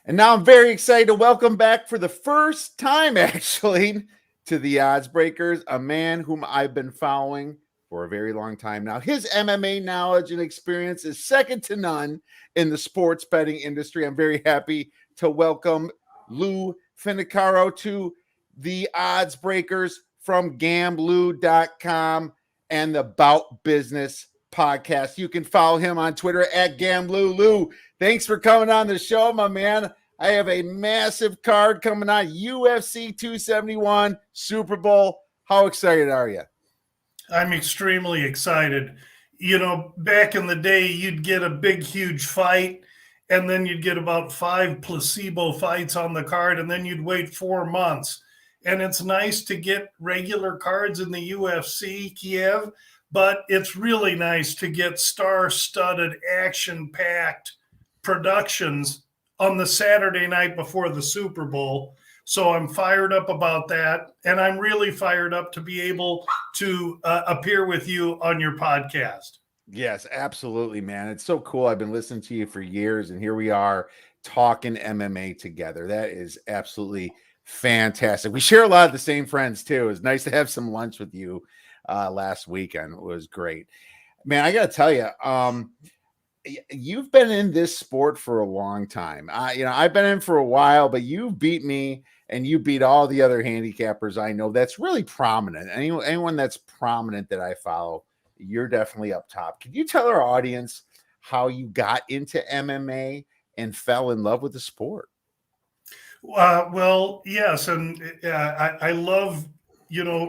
And now I'm very excited to welcome back for the first time, actually, to the Odds Breakers, a man whom I've been following for a very long time now. His MMA knowledge and experience is second to none in the sports betting industry. I'm very happy to welcome Lou Finicaro to the Odds Breakers from Gambou.com and the Bout Business podcast. You can follow him on Twitter at Gamblu. Lou, thanks for coming on the show, my man. I have a massive card coming on, UFC 271 Super Bowl. How excited are you? I'm extremely excited. You know, back in the day, you'd get a big, huge fight, and then you'd get about 5 placebo fights on the card, and then you'd wait 4 months. And it's nice to get regular cards in the UFC, Kiev, but it's really nice to get star-studded, action-packed productions on the Saturday night before the Super Bowl. So I'm fired up about that. And I'm really fired up to be able to appear with you on your podcast. Yes, absolutely, man. It's so cool. I've been listening to you for years, and here we are talking MMA together. That is absolutely fantastic. We share a lot of the same friends, too. It was nice to have some lunch with you last weekend. It was great. Man, I got to tell you, you've been in this sport for a long time. I've been in for a while, but you beat me and you beat all the other handicappers I know that's really prominent. Anyone that's prominent that I follow, you're definitely up top. Can you tell our audience how you got into MMA and fell in love with the sport? Well, yes. And I love,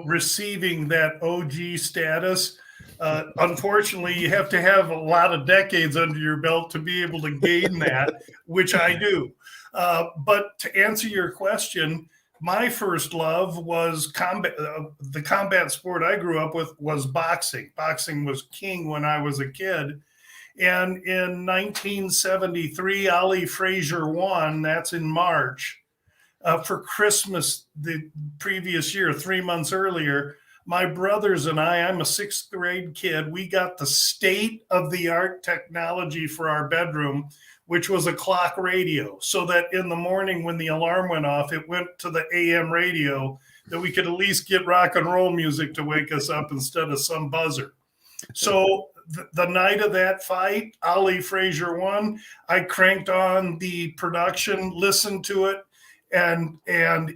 receiving that OG status. Unfortunately, you have to have a lot of decades under your belt to be able to gain that, which I do. But to answer your question, my first love was combat. The combat sport I grew up with was boxing. Boxing was king when I was a kid. And in 1973, Ali Frazier won. That's in March. For Christmas the previous year, 3 months earlier, my brothers and I'm a 6th grade kid, we got the state-of-the-art technology for our bedroom, which was a clock radio, so that in the morning when the alarm went off, it went to the AM radio, that we could at least get rock and roll music to wake us up instead of some buzzer. So the night of that fight, Ali Frazier won. I cranked on the production, listened to it, and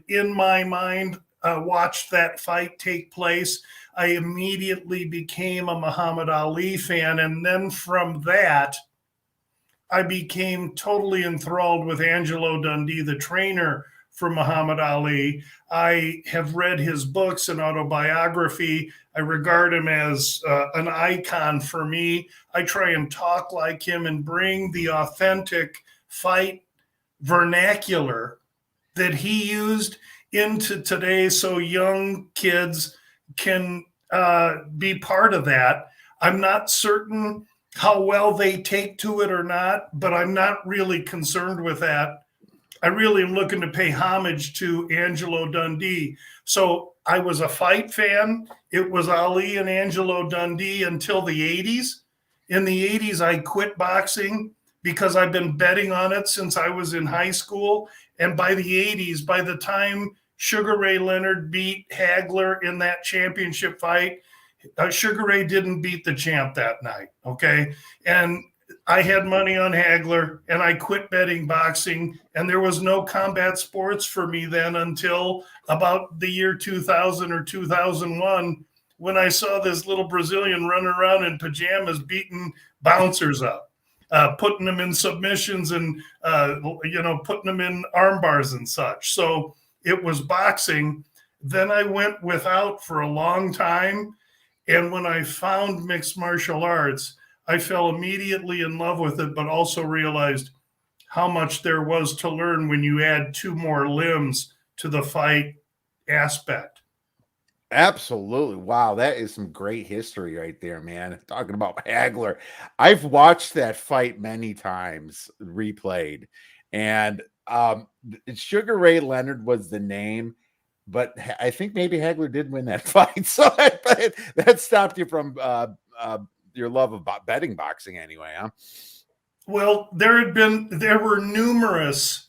in my mind, watched that fight take place. I immediately became a Muhammad Ali fan. And then from that, I became totally enthralled with Angelo Dundee, the trainer for Muhammad Ali. I have read his books and autobiography. I regard him as an icon for me. I try and talk like him and bring the authentic fight vernacular that he used into today so young kids can be part of that. I'm not certain how well they take to it or not, but I'm not really concerned with that. I really am looking to pay homage to Angelo Dundee. So I was a fight fan. It was Ali and Angelo Dundee until the 80s. In the 80s, I quit boxing because I've been betting on it since I was in high school. And by the 80s, by the time Sugar Ray Leonard beat Hagler in that championship fight, Sugar Ray didn't beat the champ that night, okay? And I had money on Hagler, and I quit betting boxing, and there was no combat sports for me then until about the year 2000 or 2001, when I saw this little Brazilian running around in pajamas beating bouncers up. Putting them in submissions and, putting them in arm bars and such. So it was boxing. Then I went without for a long time. And when I found mixed martial arts, I fell immediately in love with it, but also realized how much there was to learn when you add 2 more limbs to the fight aspect. Absolutely. Wow, that is some great history right there, man. Talking about Hagler. I've watched that fight many times replayed. And Sugar Ray Leonard was the name, but I think maybe Hagler did win that fight. So that stopped you from your love of betting boxing anyway, huh? Well, there were numerous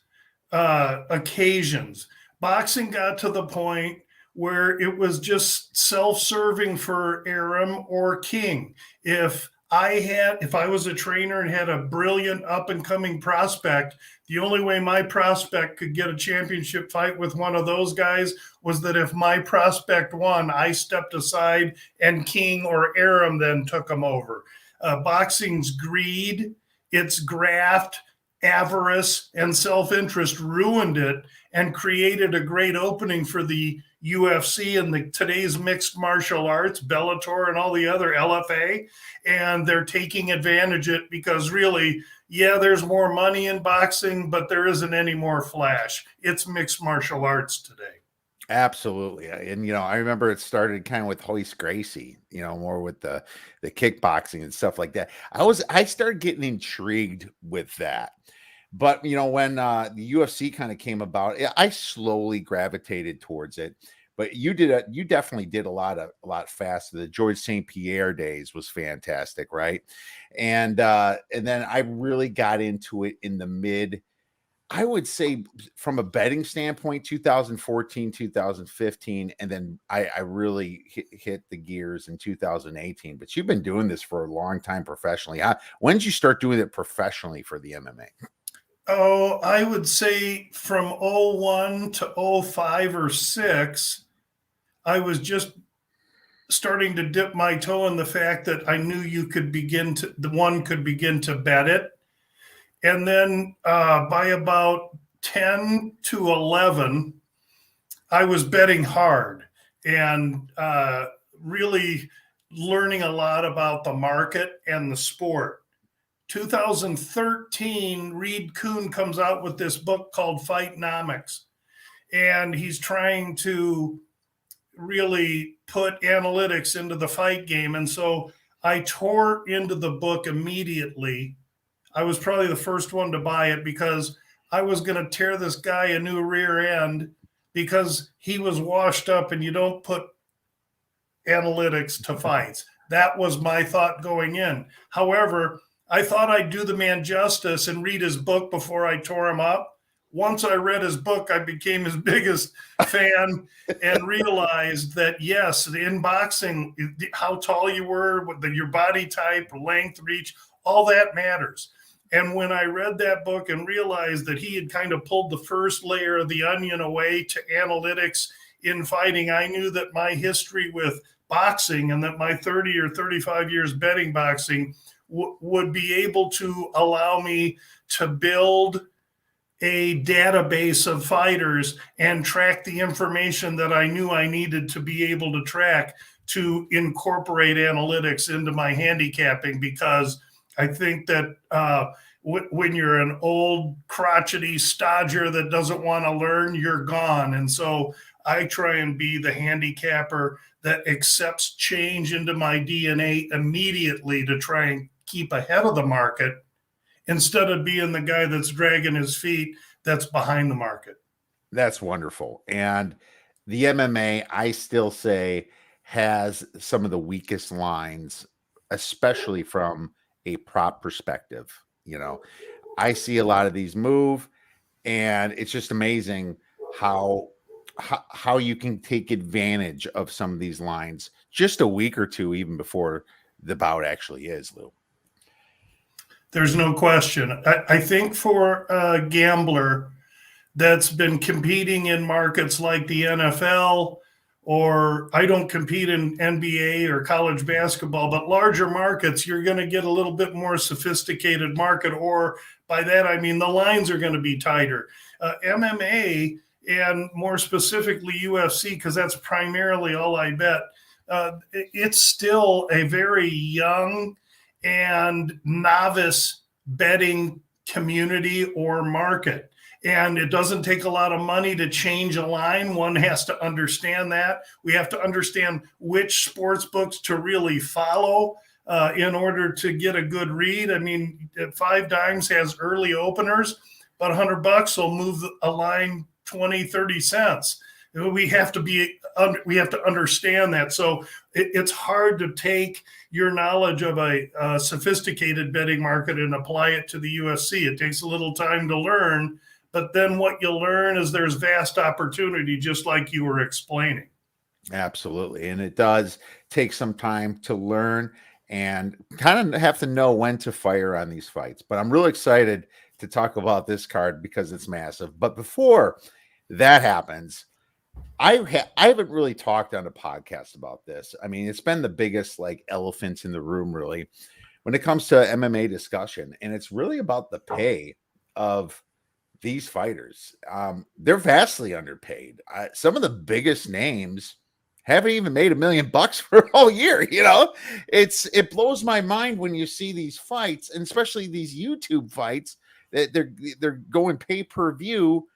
occasions. Boxing got to the point where it was just self-serving for Aram or King. If I was a trainer and had a brilliant up-and-coming prospect, the only way my prospect could get a championship fight with one of those guys was that if my prospect won, I stepped aside and King or Aram then took him over. Boxing's greed, its graft, avarice, and self-interest ruined it and created a great opening for the UFC and today's mixed martial arts, Bellator and all the other LFA. And they're taking advantage of it because really, yeah, there's more money in boxing, but there isn't any more flash. It's mixed martial arts today. Absolutely. And, I remember it started kind of with Hoist Gracie, more with the kickboxing and stuff like that. I started getting intrigued with that. But, when the UFC kind of came about, I slowly gravitated towards it. But you definitely did a lot faster. The George St. Pierre days was fantastic, right? And then I really got into it in the I would say from a betting standpoint, 2014, 2015, and then I really hit the gears in 2018. But you've been doing this for a long time professionally. When did you start doing it professionally for the MMA? Oh, I would say from 01 to 05 or 06, I was just starting to dip my toe in the fact that I knew one could begin to bet it. And then by about 10 to 11, I was betting hard and really learning a lot about the market and the sport. 2013, Reed Kuhn comes out with this book called Fightnomics, and he's trying to really put analytics into the fight game. And so I tore into the book immediately. I was probably the first one to buy it because I was going to tear this guy a new rear end because he was washed up, and you don't put analytics to fights. That was my thought going in. However, I thought I'd do the man justice and read his book before I tore him up. Once I read his book, I became his biggest fan and realized that, yes, in boxing, how tall you were, your body type, length, reach, all that matters. And when I read that book and realized that he had kind of pulled the first layer of the onion away to analytics in fighting, I knew that my history with boxing and that my 30 or 35 years betting boxing would be able to allow me to build a database of fighters and track the information that I knew I needed to be able to track to incorporate analytics into my handicapping, because I think that when you're an old crotchety stodger that doesn't want to learn, you're gone. And so I try and be the handicapper that accepts change into my DNA immediately to try and keep ahead of the market instead of being the guy that's dragging his feet that's behind the market. That's wonderful. And the MMA, I still say, has some of the weakest lines, especially from a prop perspective. I see a lot of these move, and it's just amazing how you can take advantage of some of these lines just a week or two even before the bout actually is, Lou. There's no question. I think for a gambler that's been competing in markets like the NFL, or I don't compete in NBA or college basketball, but larger markets, you're going to get a little bit more sophisticated market, or by that I mean the lines are going to be tighter. MMA, and more specifically UFC, because that's primarily all I bet, it's still a very young and novice betting community or market. And it doesn't take a lot of money to change a line. One has to understand that. We have to understand which sports books to really follow in order to get a good read. I mean, Five Dimes has early openers, but $100 will move a line 20, 30 cents. We have to understand that. So it's hard to take your knowledge of a sophisticated betting market and apply it to the UFC. It takes a little time to learn, But then what you learn is there's vast opportunity, just like you were explaining. Absolutely. And it does take some time to learn and kind of have to know when to fire on these fights. But I'm really excited to talk about this card because it's massive. But before that happens, I haven't really talked on a podcast about this. I mean, it's been the biggest like elephant in the room, really, when it comes to MMA discussion. And it's really about the pay of these fighters. They're vastly underpaid. Some of the biggest names haven't even made $1 million for a whole year. It blows my mind when you see these fights, and especially these YouTube fights that they're going pay-per-view.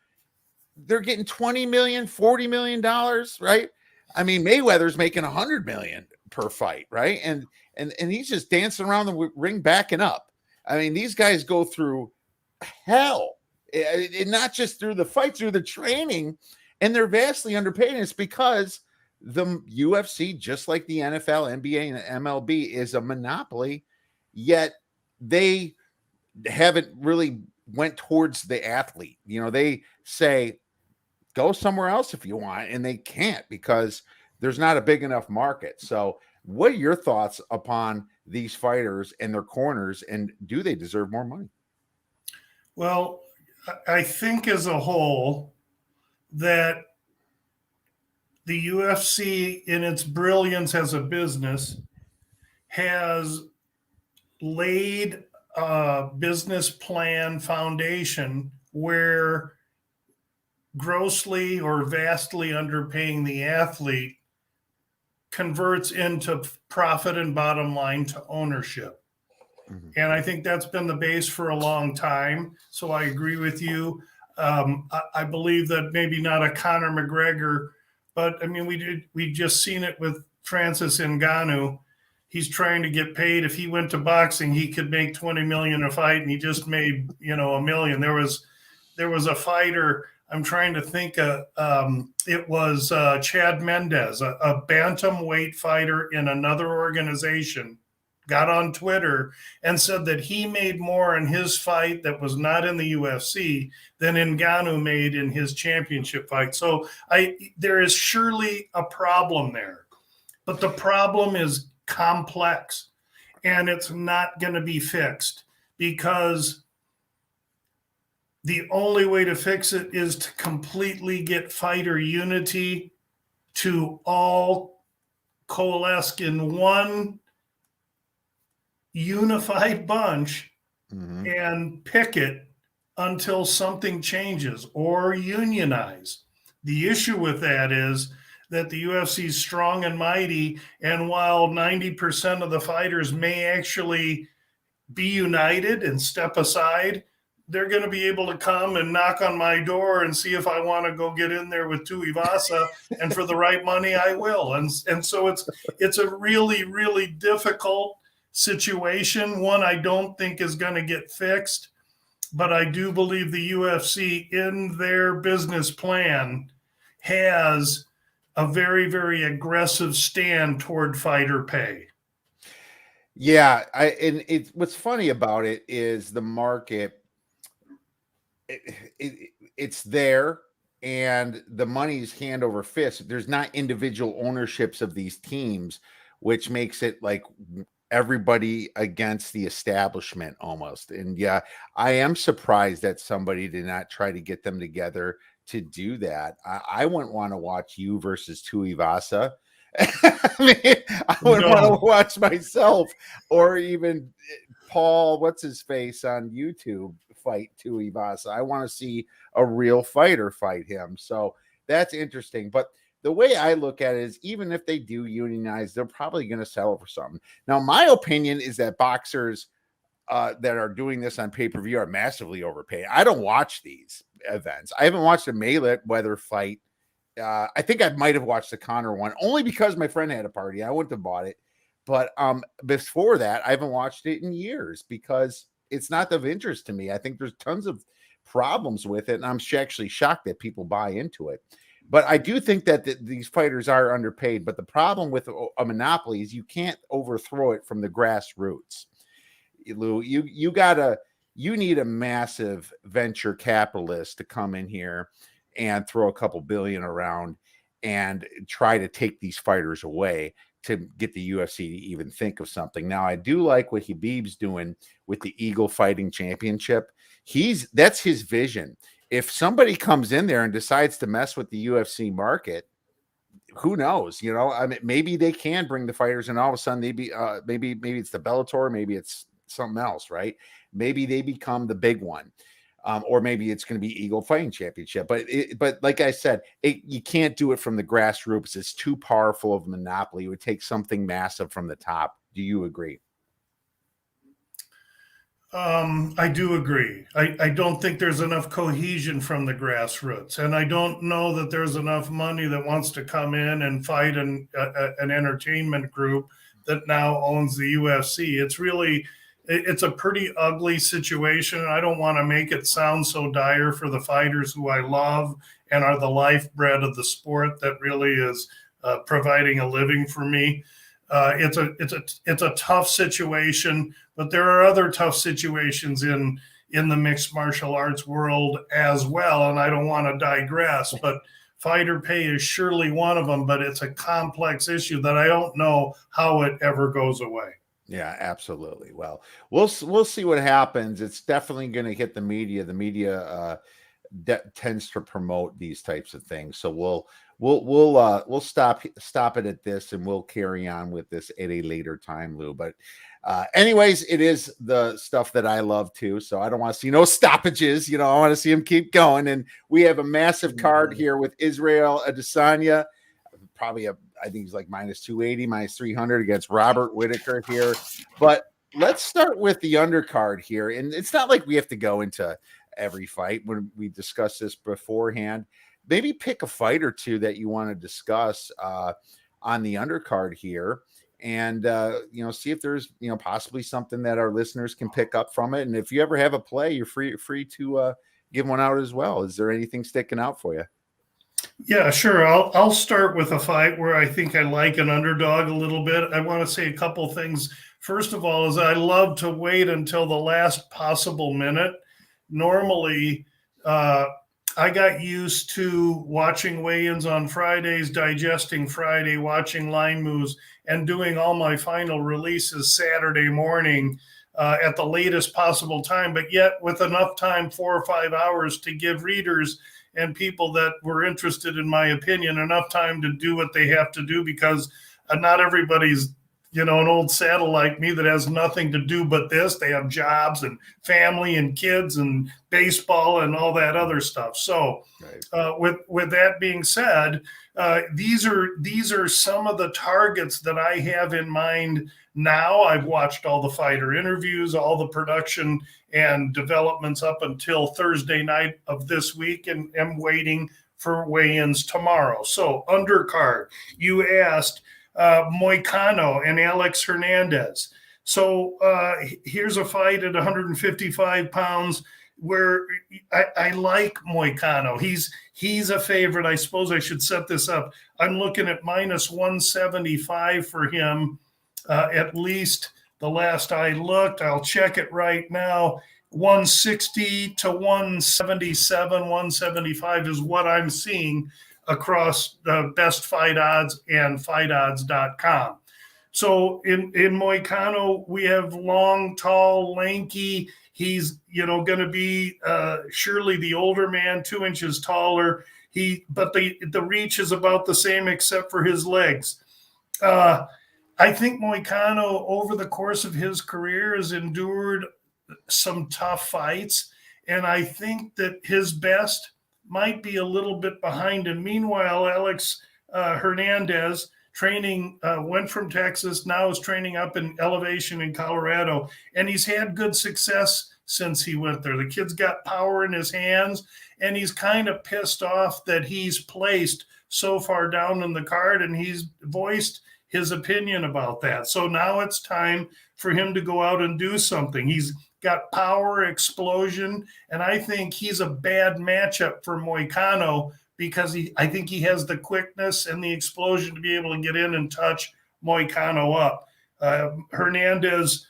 They're getting 20 million, 40 million dollars, right? I mean, Mayweather's making 100 million per fight, right? And he's just dancing around the ring backing up. I mean, these guys go through hell. And not just through the fights, through the training, and they're vastly underpaid. And it's because the UFC, just like the NFL, NBA, and MLB, is a monopoly, yet they haven't really went towards the athlete. They say, go somewhere else if you want, and they can't because there's not a big enough market. So what are your thoughts upon these fighters and their corners, and do they deserve more money? Well, I think as a whole that the UFC, in its brilliance as a business, has laid a business plan foundation where grossly or vastly underpaying the athlete converts into profit and bottom line to ownership. And I think that's been the base for a long time. So I agree with you. I believe that maybe not a Conor McGregor, but I mean, we just seen it with Francis Ngannou. He's trying to get paid. If he went to boxing, he could make 20 million a fight, and he just made, $1 million. There was a fighter, I'm trying to think, it was Chad Mendez, a bantamweight fighter in another organization, got on Twitter and said that he made more in his fight that was not in the UFC than Ngannou made in his championship fight. So there is surely a problem there, but the problem is complex, and it's not going to be fixed, because the only way to fix it is to completely get fighter unity, to all coalesce in one unified bunch and picket until something changes, or unionize. The issue with that is that the UFC is strong and mighty, and while 90% of the fighters may actually be united and step aside, they're going to be able to come and knock on my door and see if I want to go get in there with Tuivasa, and for the right money, I will. And so it's a really, really difficult situation. One I don't think is going to get fixed, but I do believe the UFC, in their business plan, has a very, very aggressive stand toward fighter pay. Yeah, what's funny about it is the market. It's there, and the money's hand over fist. There's not individual ownerships of these teams, which makes it like everybody against the establishment almost. And yeah, I am surprised that somebody did not try to get them together to do that. I wouldn't want to watch you versus Tuivasa. I mean, I wouldn't want to watch myself or even Paul, what's his face on YouTube, fight Tuivasa. I want to see a real fighter fight him. So that's interesting. But the way I look at it is, even if they do unionize, they're probably going to settle for something. Now, my opinion is that boxers that are doing this on pay-per-view are massively overpaid. I don't watch these events. I haven't watched a Mayweather fight. I think I might have watched the Conor one only because my friend had a party. I wouldn't have bought it. But before that, I haven't watched it in years because it's not of interest to me. I think there's tons of problems with it, and I'm actually shocked that people buy into it. But I do think that these fighters are underpaid. But the problem with a monopoly is you can't overthrow it from the grassroots. Lou, you gotta you need a massive venture capitalist to come in here and throw a couple billion around and try to take these fighters away to get the UFC to even think of something. Now, I do like what Khabib's doing with the Eagle Fighting Championship. That's his vision. If somebody comes in there and decides to mess with the UFC market, who knows? You know, I mean, maybe they can bring the fighters, and all of a sudden maybe it's the Bellator, maybe it's something else, right? Maybe they become the big one. Or maybe it's going to be Eagle Fighting Championship. But like I said, you can't do it from the grassroots. It's too powerful of a monopoly. It would take something massive from the top. Do you agree? I do agree. I don't think there's enough cohesion from the grassroots, and I don't know that there's enough money that wants to come in and fight an entertainment group that now owns the UFC. It's a pretty ugly situation. I don't want to make it sound so dire for the fighters who I love and are the lifeblood of the sport that really is providing a living for me. It's a tough situation, but there are other tough situations in the mixed martial arts world as well. And I don't want to digress, but fighter pay is surely one of them. But it's a complex issue that I don't know how it ever goes away. Yeah, absolutely. Well, we'll see what happens. It's definitely going to hit the media. The media tends to promote these types of things. So we'll stop it at this, and we'll carry on with this at a later time, Lou. But anyways, it is the stuff that I love too. So I don't want to see no stoppages. You know, I want to see him keep going. And we have a massive card here with Israel Adesanya. Probably I think he's like minus 280, minus 300 against Robert Whittaker here. But let's start with the undercard here. And it's not like we have to go into every fight when we discussed this beforehand. Maybe pick a fight or two that you want to discuss on the undercard here, and see if there's possibly something that our listeners can pick up from it. And if you ever have a play, you're free to give one out as well. Is there anything sticking out for you? Yeah, sure. I'll start with a fight where I think I like an underdog a little bit. I want to say a couple things. First of all, is I love to wait until the last possible minute. Normally, I got used to watching weigh-ins on Fridays, digesting Friday, watching line moves, and doing all my final releases Saturday morning at the latest possible time, but yet with enough time, 4 or 5 hours, to give readers and people that were interested in my opinion enough time to do what they have to do, because not everybody's an old saddle like me that has nothing to do but this. They have jobs and family and kids and baseball and all that other stuff. So with that being said, these are some of the targets that I have in mind now. I've watched all the fighter interviews, all the production and developments up until Thursday night of this week, and am waiting for weigh-ins tomorrow. So undercard, you asked Moicano and Alex Hernandez. So here's a fight at 155 pounds where I like Moicano. He's a favorite. I suppose I should set this up. I'm looking at minus 175 for him, at least the last I looked. I'll check it right now. 160 to 177, 175 is what I'm seeing across the best fight odds and fightodds.com. So in Moicano, we have long, tall, lanky. He's going to be surely the older man, 2 inches taller. But the reach is about the same except for his legs. I think Moicano, over the course of his career, has endured some tough fights, and I think that his best might be a little bit behind him. Meanwhile, Alex Hernandez went from Texas, now is training up in Elevation in Colorado, and he's had good success since he went there. The kid's got power in his hands, and he's kind of pissed off that he's placed so far down in the card, and he's voiced his opinion about that. So now it's time for him to go out and do something. He's got power, explosion, and I think he's a bad matchup for Moicano because I think he has the quickness and the explosion to be able to get in and touch Moicano up. Hernandez,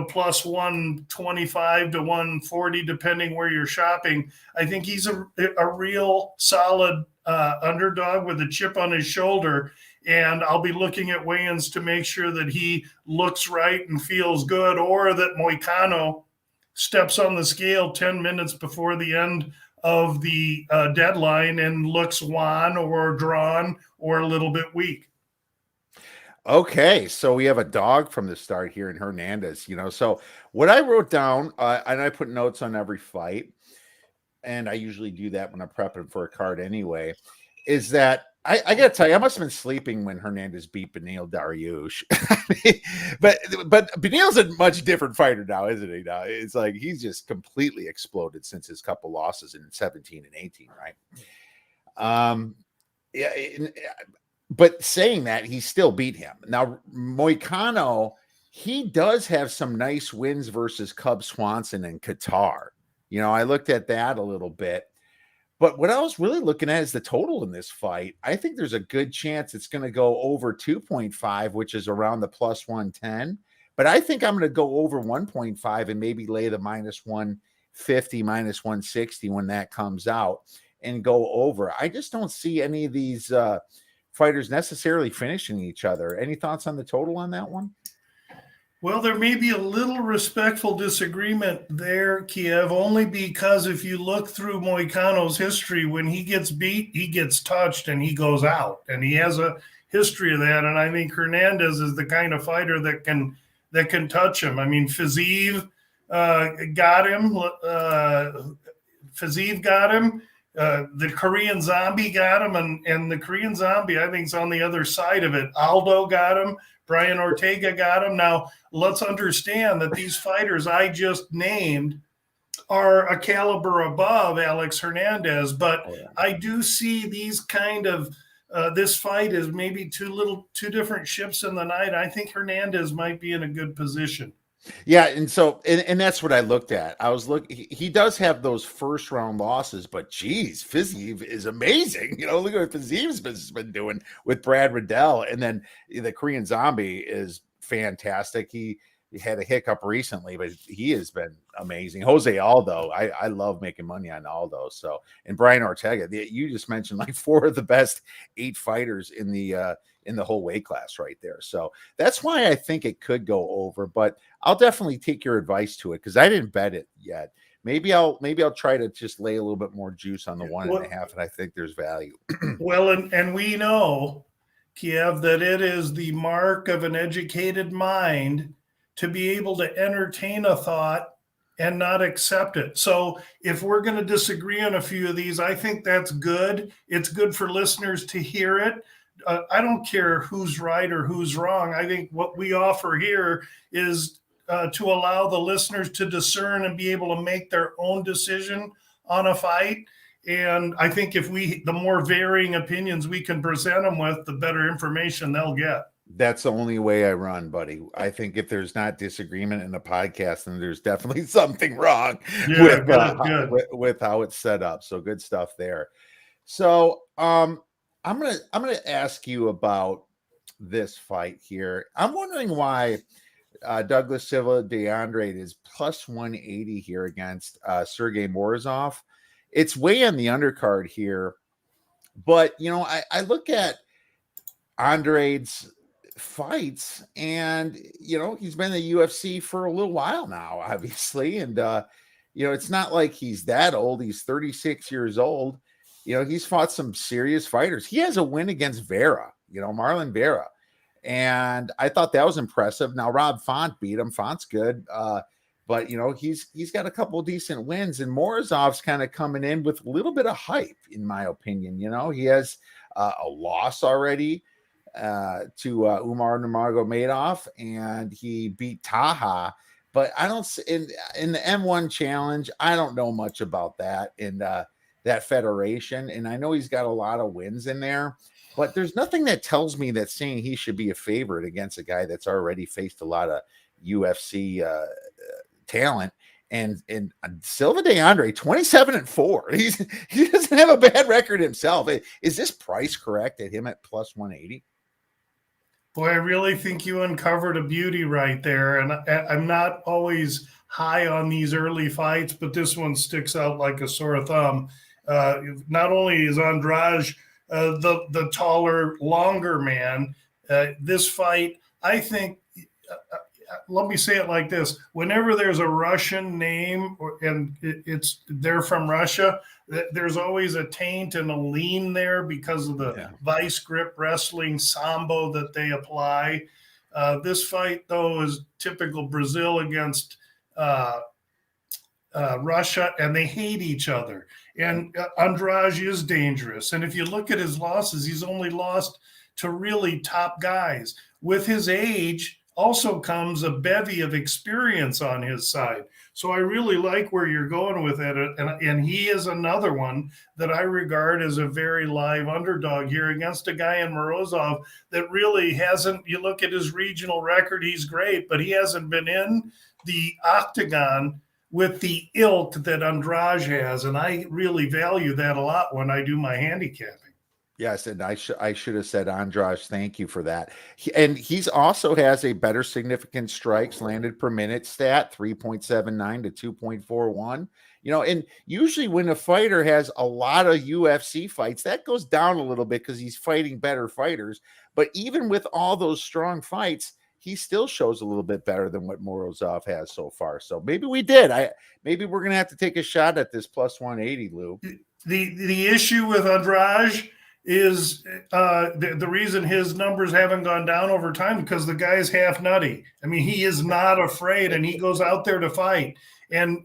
plus 125 to 140, depending where you're shopping. I think he's a real solid underdog with a chip on his shoulder. And I'll be looking at weigh-ins to make sure that he looks right and feels good, or that Moicano steps on the scale 10 minutes before the end of the deadline and looks wan or drawn or a little bit weak. Okay, so we have a dog from the start here in Hernandez, So what I wrote down, and I put notes on every fight, and I usually do that when I'm prepping for a card anyway, is that I got to tell you, I must have been sleeping when Hernandez beat Beneil Dariush. but Beneil's a much different fighter now, isn't he? Now it's like he's just completely exploded since his couple losses in 17 and 18, right? Yeah. But saying that, he still beat him. Now, Moicano, he does have some nice wins versus Cub Swanson and Qatar. I looked at that a little bit. But what I was really looking at is the total in this fight. I think there's a good chance it's going to go over 2.5, which is around the plus 110. But I think I'm going to go over 1.5 and maybe lay the minus 150, minus 160 when that comes out and go over. I just don't see any of these fighters necessarily finishing each other. Any thoughts on the total on that one? Well, there may be a little respectful disagreement there, Kiev, only because if you look through Moicano's history, when he gets beat, he gets touched and he goes out. And he has a history of that. And I think Hernandez is the kind of fighter that can touch him. I mean, Fiziev got him. The Korean Zombie got him, and the Korean Zombie, I think, is on the other side of it. Aldo got him. Brian Ortega got him. Now, let's understand that these fighters I just named are a caliber above Alex Hernandez, but I do see these kind of this fight is maybe two different ships in the night. I think Hernandez might be in a good position. Yeah, and so and that's what I looked at. I was he does have those first round losses, but geez, Fiziev is amazing. Look at what Fiziev's been doing with Brad Riddell, and then the Korean Zombie is fantastic. He had a hiccup recently, but he has been amazing. Jose Aldo, I love making money on Aldo. So, and Brian Ortega, you just mentioned like 4 of the best 8 fighters in the whole weight class right there. So that's why I think it could go over, but I'll definitely take your advice to it because I didn't bet it yet. Maybe I'll try to just lay a little bit more juice on the 1.5, and I think there's value. Well, and we know, Kiev, that it is the mark of an educated mind to be able to entertain a thought and not accept it. So if we're going to disagree on a few of these, I think that's good. It's good for listeners to hear it. I don't care who's right or who's wrong. I think what we offer here is to allow the listeners to discern and be able to make their own decision on a fight. And I think the more varying opinions we can present them with, the better information they'll get. That's the only way I run, buddy. I think if there's not disagreement in the podcast, then there's definitely something wrong with how it's set up. So good stuff there. So I'm gonna ask you about this fight here. I'm wondering why Douglas Silva de Andrade is plus 180 here against Sergey Morozov. It's way on the undercard here, but I look at Andrade's fights, and he's been in the UFC for a little while now, obviously, and it's not like he's that old. He's 36 years old. He's fought some serious fighters. He has a win against Vera, Marlon Vera. And I thought that was impressive. Now, Rob Font beat him. Font's good. But, he's got a couple of decent wins. And Morozov's kind of coming in with a little bit of hype, in my opinion. He has a loss already to Umar Nurmagomedov, and he beat Taha. But I don't in the M1 challenge, I don't know much about that in that federation. And I know he's got a lot of wins in there, but there's nothing that tells me that saying he should be a favorite against a guy that's already faced a lot of UFC talent. And Silva de Andrade, 27-4. He doesn't have a bad record himself. Is this price correct at him at plus 180? Boy, I really think you uncovered a beauty right there. And I'm not always high on these early fights, but this one sticks out like a sore thumb. Not only is Andrade the taller, longer man, this fight, I think, let me say it like this. Whenever there's a Russian name and they're from Russia, there's always a taint and a lean there because of the vice grip wrestling sambo that they apply. This fight, though, is typical Brazil against Russia, and they hate each other. And Andrade is dangerous. And if you look at his losses, he's only lost to really top guys. With his age also comes a bevy of experience on his side. So I really like where you're going with it. And he is another one that I regard as a very live underdog here against a guy in Morozov that really hasn't, you look at his regional record, he's great, but he hasn't been in the octagon with the ilk that Andrade has. And I really value that a lot when I do my handicapping. Yes, and I should have said Andrade. Thank you for that. He's also has a better significant strikes landed per minute stat, 3.79 to 2.41. And usually when a fighter has a lot of UFC fights, that goes down a little bit because he's fighting better fighters. But even with all those strong fights, he still shows a little bit better than what Morozov has so far. So maybe we did. Maybe we're gonna have to take a shot at this plus 180, Lou. The issue with Andrade is the reason his numbers haven't gone down over time because the guy's half nutty. I mean, he is not afraid, and he goes out there to fight. And,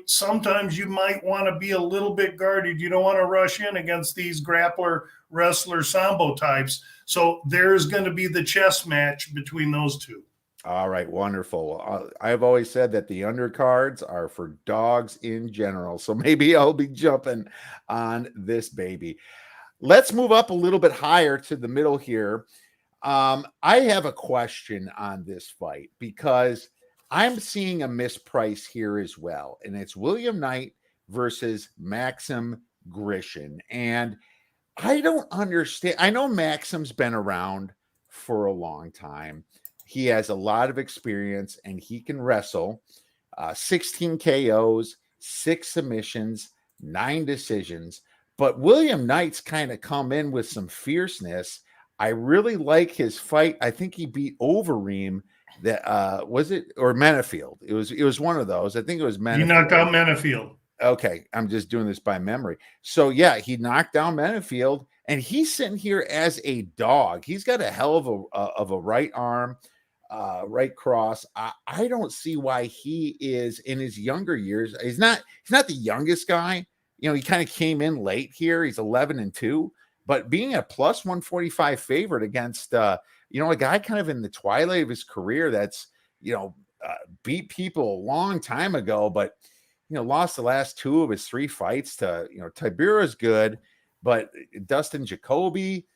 sometimes you might want to be a little bit guarded. You don't want to rush in against these grappler, wrestler, sambo types. So there's going to be the chess match between those two. All right, wonderful. I've always said that the undercards are for dogs in general. So maybe I'll be jumping on this baby. Let's move up a little bit higher to the middle here. I have a question on this fight because I'm seeing a misprice here as well. And it's William Knight versus Maxim Grishin. And I don't understand. I know Maxim's been around for a long time. He has a lot of experience and he can wrestle. 16 KOs, 6 submissions, 9 decisions. But William Knight's kind of come in with some fierceness. I really like his fight. I think he beat Overeem. That was it, or Menafield. It was one of those. I think it was Menafield. He knocked out Menafield. Okay, I'm just doing this by memory. So yeah, he knocked down Menafield, and he's sitting here as a dog. He's got a hell of a right arm, right cross. I don't see why he is in his younger years. He's not the youngest guy. He kind of came in late here. He's 11-2, but being a plus 145 favorite against, a guy kind of in the twilight of his career that's, beat people a long time ago, but, lost the last 2 of his 3 fights to, Tibera's good, but Dustin Jacoby,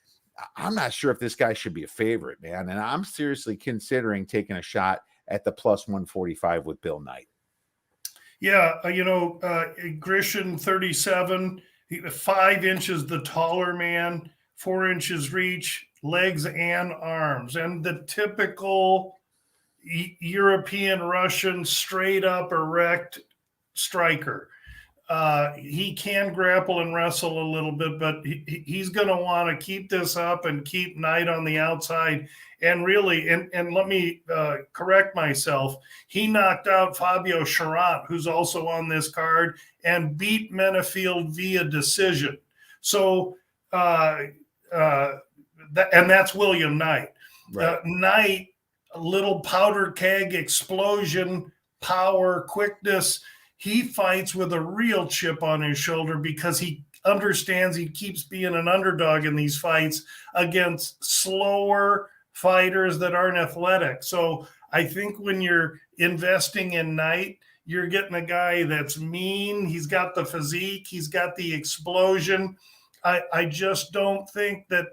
I'm not sure if this guy should be a favorite, man. And I'm seriously considering taking a shot at the plus 145 with Bill Knight. Yeah, Grishin, 37, 5 inches the taller man, 4 inches reach, legs and arms, and the typical European Russian straight up erect striker. He can grapple and wrestle a little bit, but he's going to want to keep this up and keep Knight on the outside. And really, and let me correct myself, he knocked out Fabio Charant, who's also on this card, and beat Menafield via decision. So, and that's William Knight. Right. Knight, a little powder keg explosion, power, quickness. He fights with a real chip on his shoulder because he understands he keeps being an underdog in these fights against slower fighters that aren't athletic. So I think when you're investing in Knight, you're getting a guy that's mean. He's got the physique. He's got the explosion. I just don't think that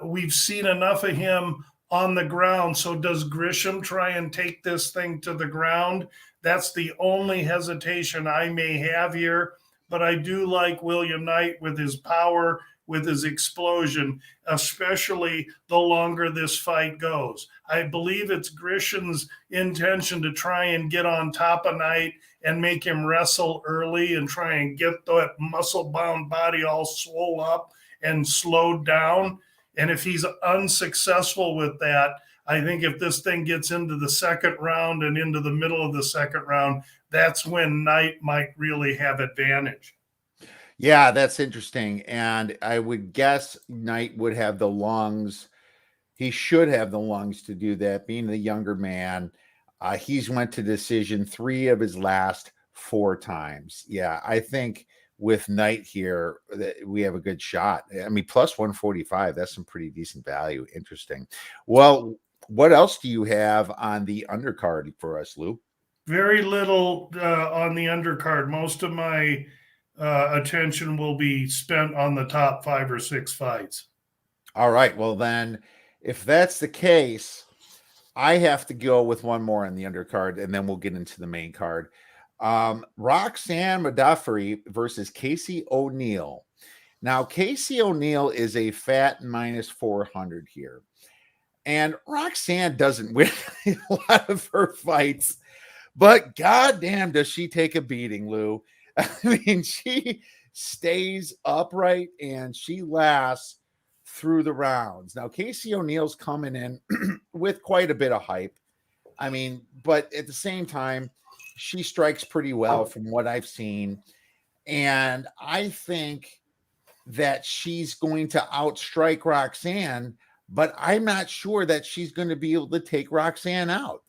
we've seen enough of him on the ground. So does Grisham try and take this thing to the ground? That's the only hesitation I may have here. but I do like William Knight with his power, with his explosion, especially the longer this fight goes. I believe it's Grishin's intention to try and get on top of Knight and make him wrestle early and try and get that muscle-bound body all swole up and slowed down. And if he's unsuccessful with that, I think if this thing gets into the second round and into the middle of the second round, that's when Knight might really have advantage. Yeah, that's interesting. And I would guess Knight would have the lungs. He should have the lungs to do that, being the younger man. He's went to decision 3 of his last 4 times. Yeah, I think with Knight here, we have a good shot. I mean, plus 145, that's some pretty decent value. Interesting. Well, what else do you have on the undercard for us, Lou? Very little on the undercard. Most of my attention will be spent on the top 5 or 6 fights. All right. Well, then, if that's the case, I have to go with one more on the undercard, and then we'll get into the main card. Roxanne Modafferi versus Casey ONeill. Now, Casey ONeill is a fat minus 400 here. And Roxanne doesn't win a lot of her fights, but goddamn, does she take a beating, Lou? I mean, she stays upright and she lasts through the rounds. Now, Casey ONeill's coming in with quite a bit of hype. I mean, but at the same time, she strikes pretty well from what I've seen. And I think that she's going to outstrike Roxanne, but I'm not sure that she's going to be able to take Roxanne out.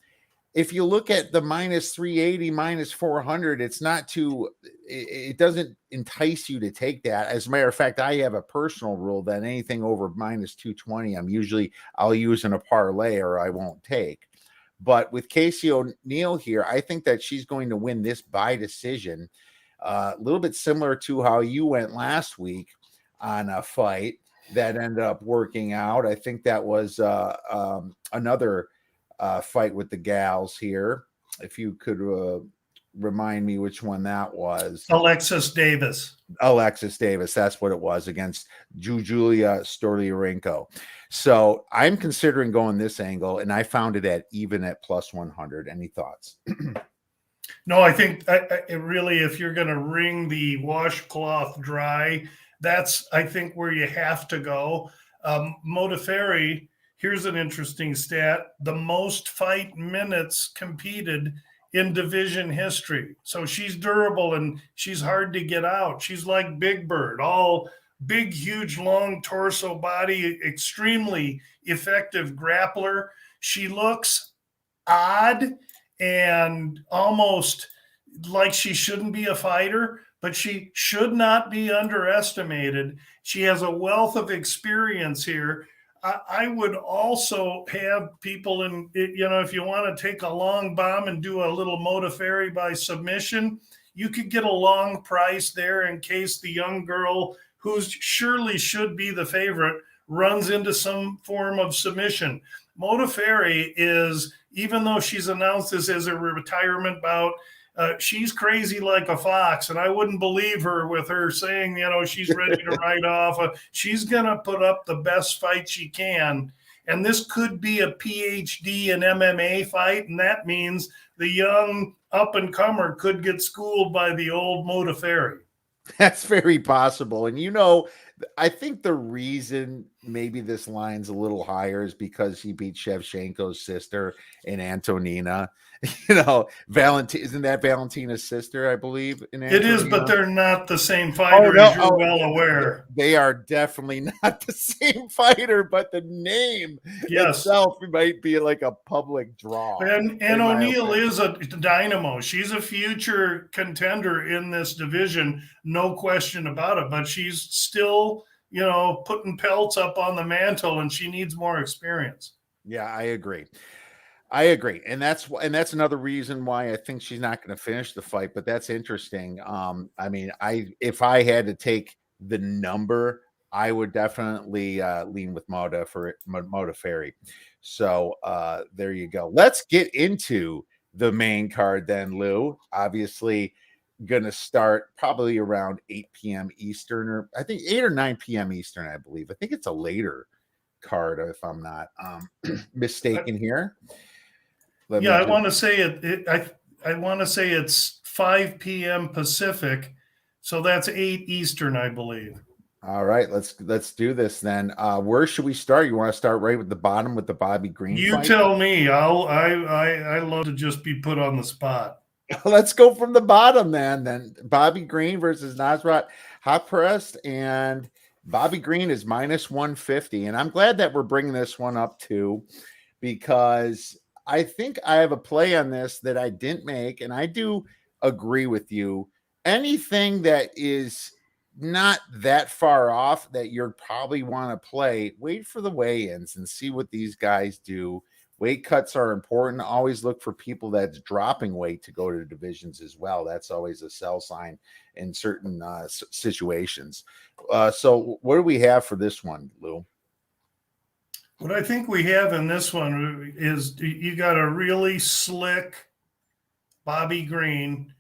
If you look at the minus 380, minus 400, it's not too, it doesn't entice you to take that. As a matter of fact, I have a personal rule that anything over minus 220, I'll use in a parlay or I won't take. But with Casey ONeill here, I think that she's going to win this by decision. A little bit similar to how you went last week on a fight that ended up working out. I think that was another fight with the gals here. If you could remind me which one that was. Alexis Davis, that's what it was, against Julia Stolyarenko. So I'm considering going this angle, and I found it at even at plus 100. Any thoughts? No, I think it really, if you're going to wring the washcloth dry, that's, I think, where you have to go. Modafferi, here's an interesting stat: the most fight minutes competed in division history. So she's durable and she's hard to get out. She's like Big Bird, all big, huge, long torso body, extremely effective grappler. She looks odd and almost like she shouldn't be a fighter, but she should not be underestimated. She has a wealth of experience here. I would also have people in, if you want to take a long bomb and do a little Modafferi by submission, you could get a long price there in case the young girl, who surely should be the favorite, runs into some form of submission. Modafferi is, even though she's announced this as a retirement bout, she's crazy like a fox, and I wouldn't believe her with her saying, she's ready to ride off. She's going to put up the best fight she can, and this could be a PhD in MMA fight, and that means the young up-and-comer could get schooled by the old Modafferi. That's very possible. And, I think the reason maybe this line's a little higher is because he beat Shevchenko's sister in Antonina. Isn't that Valentina's sister, I believe? It is, but they're not the same fighter, as you're well aware. They are definitely not the same fighter, but the name itself might be like a public draw. And ONeill is a dynamo. She's a future contender in this division, no question about it, but she's still, putting pelts up on the mantle, and she needs more experience. Yeah, I agree. And that's another reason why I think she's not going to finish the fight, but that's interesting. If I had to take the number, I would definitely lean with Modafferi. So there you go. Let's get into the main card then, Lou. Obviously, going to start probably around 8 p.m. Eastern, or I think 8 or 9 p.m. Eastern, I believe. I think it's a later card, if I'm not mistaken here. I want to say I want to say it's 5 p.m. Pacific, so that's 8 Eastern, I believe. All right, let's do this then. Where should we start? You want to start right with the bottom with the Bobby Green You fight? tell me. I love to just be put on the spot. Let's go from the bottom then. Bobby Green versus Nasrat Haqparast, and Bobby Green is minus 150. And I'm glad that we're bringing this one up too, because I think I have a play on this that I didn't make, and I do agree with you. Anything that is not that far off that you'd probably want to play, wait for the weigh-ins and see what these guys do. Weight cuts are important. Always look for people that's dropping weight to go to divisions as well. That's always a sell sign in certain situations. So what do we have for this one, Lou? What I think we have in this one is you got a really slick Bobby Green,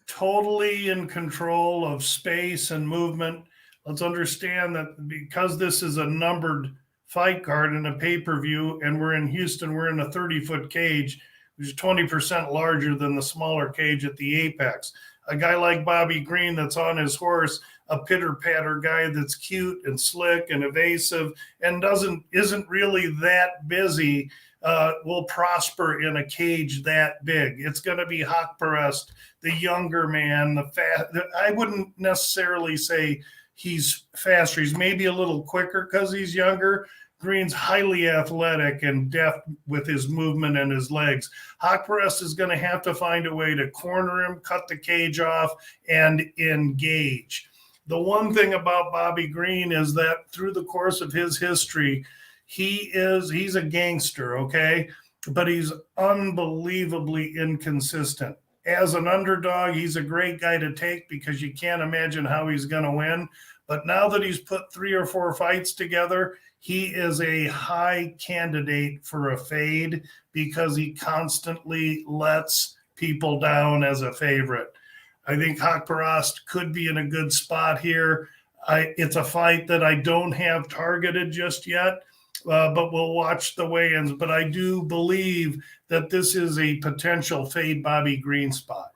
totally in control of space and movement. Let's understand that because this is a numbered fight card and a pay-per-view, and we're in Houston, we're in a 30-foot cage, which is 20% larger than the smaller cage at the Apex. A guy like Bobby Green that's on his horse, a pitter-patter guy that's cute and slick and evasive and isn't really that busy, will prosper in a cage that big. It's going to be Haqparast, the younger man, I wouldn't necessarily say he's faster. He's maybe a little quicker because he's younger. Green's highly athletic and deft with his movement and his legs. Haqparast is going to have to find a way to corner him, cut the cage off, and engage. The one thing about Bobby Green is that through the course of his history, he's a gangster, okay? But he's unbelievably inconsistent. As an underdog, he's a great guy to take because you can't imagine how he's going to win. But now that he's put 3 or 4 fights together, he is a high candidate for a fade because he constantly lets people down as a favorite. I think Haqparast could be in a good spot here. It's a fight that I don't have targeted just yet, but we'll watch the weigh-ins. But I do believe that this is a potential fade Bobby Green spot.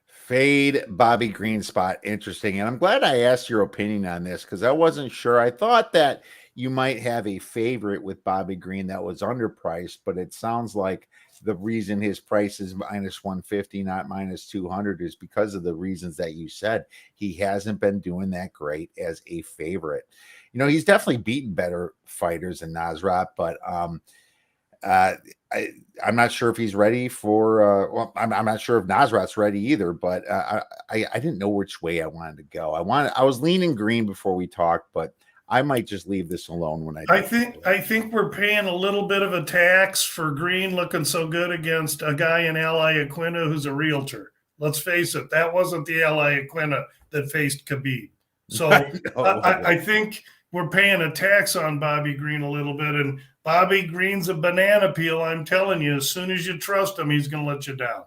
Fade Bobby Green spot. Interesting. And I'm glad I asked your opinion on this because I wasn't sure. I thought that you might have a favorite with Bobby Green that was underpriced, but it sounds like the reason his price is minus 150, not minus 200, is because of the reasons that you said. He hasn't been doing that great as a favorite. You know, he's definitely beaten better fighters than Nasrat, but I'm not sure if he's ready for. Well, I'm not sure if Nasrat's ready either. But I didn't know which way I wanted to go. I was leaning Green before we talked, but I might just leave this alone when I think we're paying a little bit of a tax for Green looking so good against a guy in Ally Aquina who's a realtor. Let's face it, that wasn't the Ally Aquina that faced Khabib. So I think we're paying a tax on Bobby Green a little bit, and Bobby Green's a banana peel. I'm telling you, as soon as you trust him, he's going to let you down.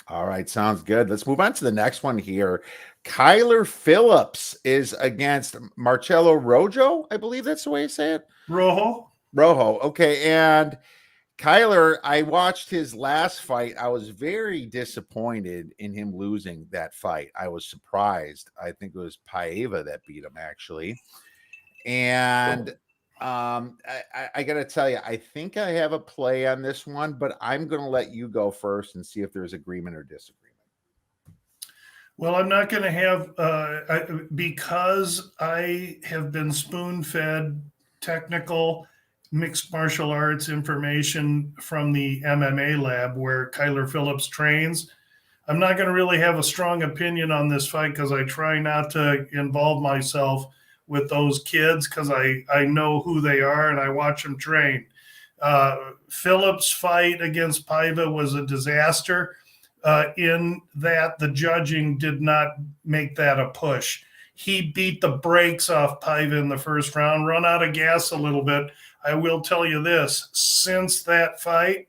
All right, sounds good. Let's move on to the next one here. Kyler Phillips is against Marcelo Rojo. I believe that's the way you say it. Rojo. Okay. And Kyler, I watched his last fight. I was very disappointed in him losing that fight. I was surprised. I think it was Paiva that beat him, actually. And I got to tell you, I think I have a play on this one, but I'm going to let you go first and see if there's agreement or disagreement. Well, I'm not going to have, because I have been spoon-fed technical mixed martial arts information from the MMA lab where Kyler Phillips trains. I'm not going to really have a strong opinion on this fight because I try not to involve myself with those kids because I know who they are and I watch them train. Phillips' fight against Paiva was a disaster. In that the judging did not make that a push. He beat the brakes off Paiva in the first round, run out of gas a little bit. I will tell you this, since that fight,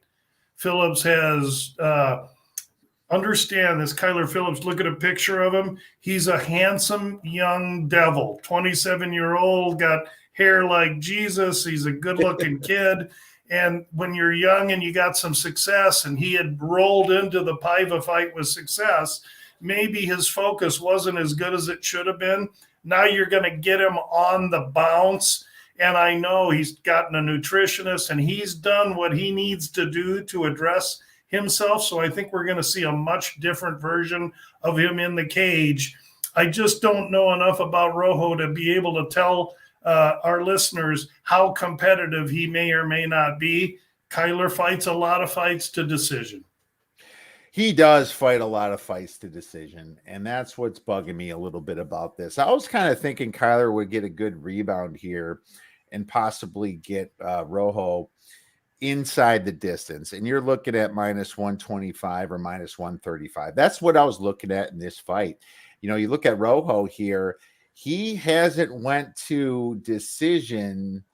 Phillips has understand this Kyler Phillips, look at a picture of him. He's a handsome young devil, 27-year-old, got hair like Jesus. He's a good-looking kid. And when you're young and you got some success, and he had rolled into the Paiva fight with success, maybe his focus wasn't as good as it should have been. Now you're going to get him on the bounce. And I know he's gotten a nutritionist, and he's done what he needs to do to address himself. So I think we're going to see a much different version of him in the cage. I just don't know enough about Rojo to be able to tell our listeners how competitive he may or may not be. Kyler fights a lot of fights to decision. He does fight a lot of fights to decision, and that's what's bugging me a little bit about this. I was kind of thinking Kyler would get a good rebound here and possibly get Rojo inside the distance. And you're looking at minus 125 or minus 135. That's what I was looking at in this fight. You know, you look at Rojo here, he hasn't went to decision.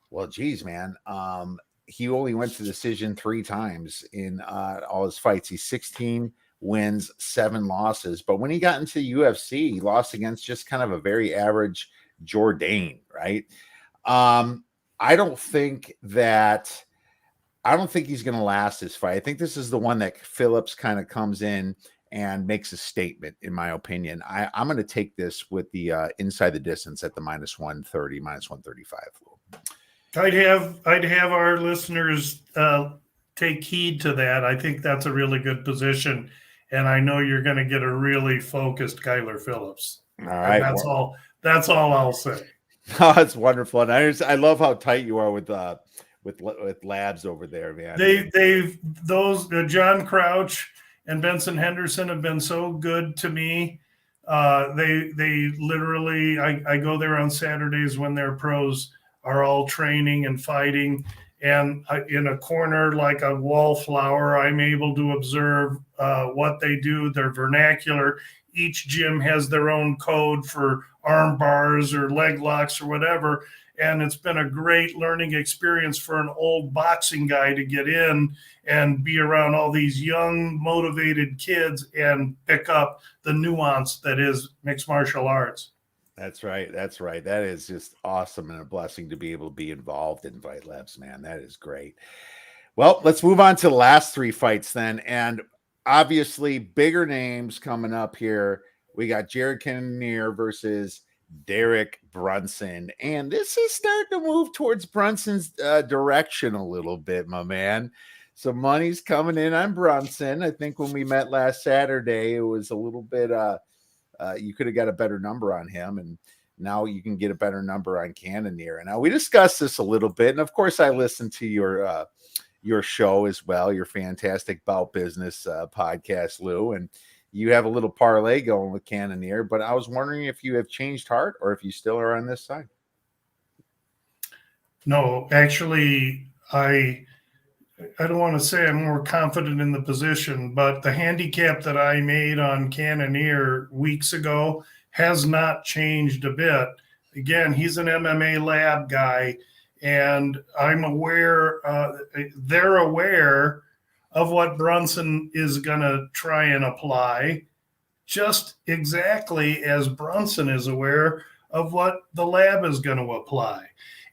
Well, geez, man. He only went to decision 3 times in all his fights. He's 16 wins, 7 losses. But when he got into the UFC, he lost against just kind of a very average Jourdain, right? I don't think he's going to last this fight. I think this is the one that Phillips kind of comes in and makes a statement, in my opinion. I'm going to take this with the inside the distance at the minus 130, minus 135. I'd have our listeners take heed to that. I think that's a really good position, and I know you're going to get a really focused Kyler Phillips. All right, and that's all I'll say. Oh, that's wonderful, and I love how tight you are with Labs over there, man. Those John Crouch and Benson Henderson have been so good to me. They literally, I go there on Saturdays when their pros are all training and fighting, and in a corner like a wallflower, I'm able to observe what they do, their vernacular. Each gym has their own code for arm bars or leg locks or whatever, and it's been a great learning experience for an old boxing guy to get in and be around all these young, motivated kids and pick up the nuance that is mixed martial arts. That's right. That is just awesome and a blessing to be able to be involved in Fight Labs, man. That is great. Well, let's move on to the last 3 fights then. And obviously bigger names coming up here. We got Jared Kennear versus Derrick Brunson. And this is starting to move towards Brunson's direction a little bit, my man. So money's coming in on Brunson. I think when we met last Saturday, it was a little bit you could have got a better number on him, and now you can get a better number on Kennear. And now we discussed this a little bit, and of course I listened to your show as well, your fantastic Bout Business podcast, Lou, and you have a little parlay going with Kennear. But I was wondering if you have changed heart or if you still are on this side. No, actually, I don't want to say I'm more confident in the position, but the handicap that I made on Kennear weeks ago has not changed a bit. Again, he's an MMA lab guy, and I'm aware, they're aware of what Brunson is going to try and apply, just exactly as Brunson is aware of what the lab is going to apply.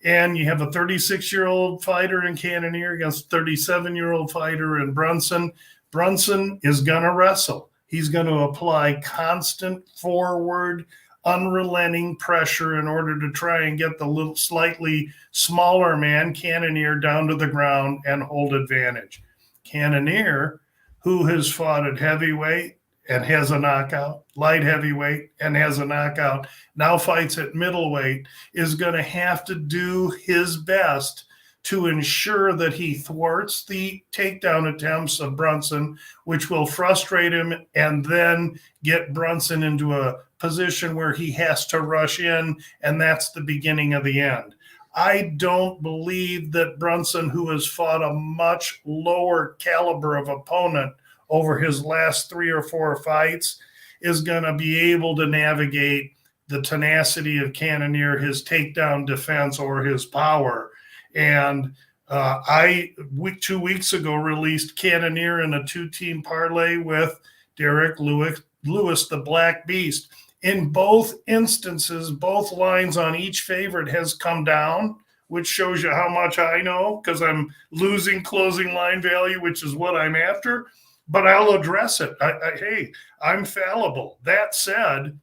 And you have a 36-year-old fighter in Kennear against a 37-year-old fighter in Brunson. Brunson is going to wrestle. He's going to apply constant forward, unrelenting pressure in order to try and get the little slightly smaller man, Kennear, down to the ground and hold advantage. Kennear, who has fought at heavyweight and has a knockout, light heavyweight and has a knockout, now fights at middleweight, is going to have to do his best to ensure that he thwarts the takedown attempts of Brunson, which will frustrate him and then get Brunson into a position where he has to rush in, and that's the beginning of the end. I don't believe that Brunson, who has fought a much lower caliber of opponent over his last 3 or 4 fights, is going to be able to navigate the tenacity of Kennear, his takedown defense, or his power. And I 2 weeks ago released Kennear in a 2-team parlay with Derrick Lewis, the Black Beast. In both instances, both lines on each favorite has come down, which shows you how much I know, because I'm losing closing line value, which is what I'm after. But I'll address it. Hey, I'm fallible. That said,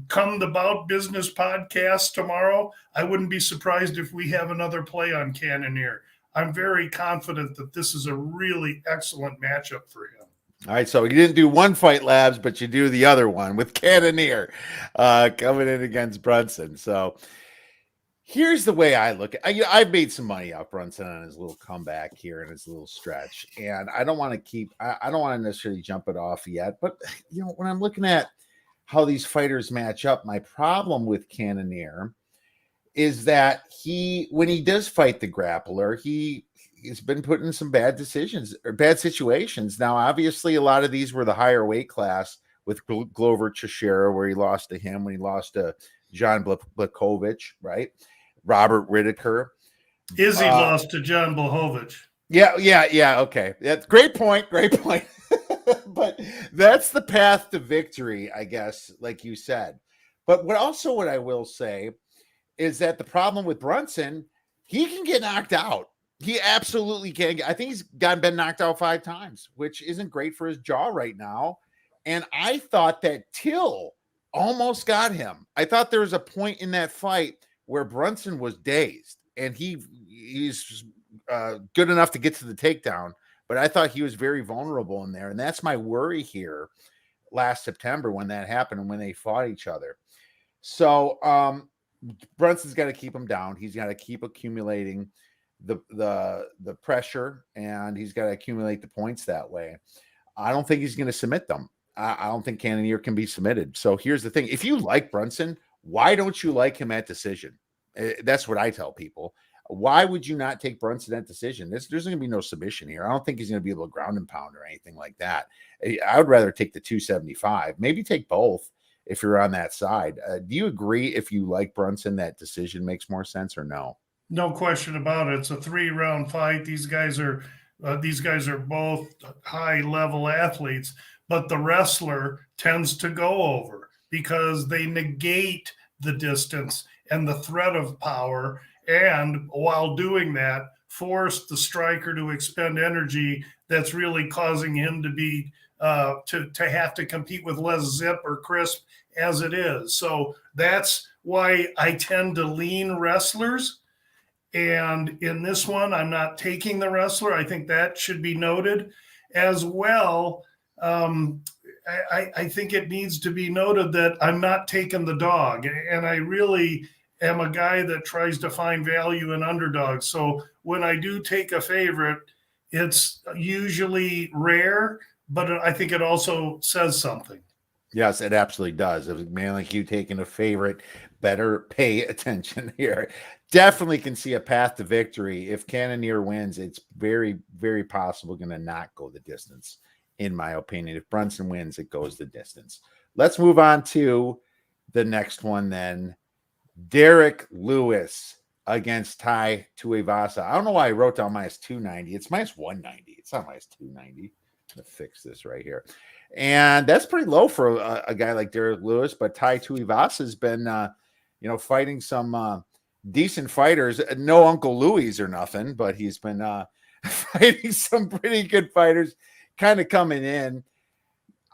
come the Bout Business podcast tomorrow, I wouldn't be surprised if we have another play on Kennear. I'm very confident that this is a really excellent matchup for him. All right, so you didn't do One Fight Labs, but you do the other one with Kennear coming in against Brunson. So here's the way I look at it. I've made some money off Brunson on his little comeback here and his little stretch. And I don't want to necessarily jump it off yet. But, when I'm looking at how these fighters match up, my problem with Kennear is that when he does fight the grappler, he's been put in some bad decisions or bad situations. Now, obviously, a lot of these were the higher weight class with Glover Teixeira, where he lost to him, when he lost to John Blachowicz, right? Robert Whittaker. Izzy lost to John Blachowicz. Yeah. Okay. That's great point. But that's the path to victory, I guess, like you said. But what I will say is that the problem with Brunson, he can get knocked out. He absolutely can. I think he's been knocked out 5 times, which isn't great for his jaw right now. And I thought that Till almost got him. I thought there was a point in that fight where Brunson was dazed, and he's good enough to get to the takedown, but I thought he was very vulnerable in there. And that's my worry here last September when that happened and when they fought each other. So Brunson's got to keep him down. He's got to keep accumulating the pressure, and he's got to accumulate the points that way. I don't think he's going to submit them. I don't think Kennear can be submitted. So here's the thing. If you like Brunson, why don't you like him at decision? That's what I tell people. Why would you not take Brunson at decision? There's going to be no submission here. I don't think he's going to be able to ground and pound or anything like that. I would rather take the 275. Maybe take both if you're on that side. Do you agree, if you like Brunson, that decision makes more sense, or no? No question about it. It's a 3-round fight. These guys are both high-level athletes, but the wrestler tends to go over because they negate the distance and the threat of power, and while doing that, force the striker to expend energy that's really causing him to be to have to compete with less zip or crisp as it is. So that's why I tend to lean wrestlers. And in this one, I'm not taking the wrestler. I think that should be noted as well. I think it needs to be noted that I'm not taking the dog, and I really am a guy that tries to find value in underdogs. So when I do take a favorite, it's usually rare, but I think it also says something. Yes, it absolutely does. If a man like you taking a favorite, better pay attention here. Definitely can see a path to victory. If Kennear wins, it's very, very possible going to not go the distance, in my opinion. If Brunson wins, it goes the distance. Let's move on to the next one then. Derrick Lewis against Tai Tuivasa. I don't know why I wrote down minus 290. It's minus 190. It's not minus 290. I'm going to fix this right here. And that's pretty low for a guy like Derrick Lewis, but Tai Tuivasa has been, fighting some decent fighters. No Uncle Louis or nothing, but he's been fighting some pretty good fighters kind of coming in.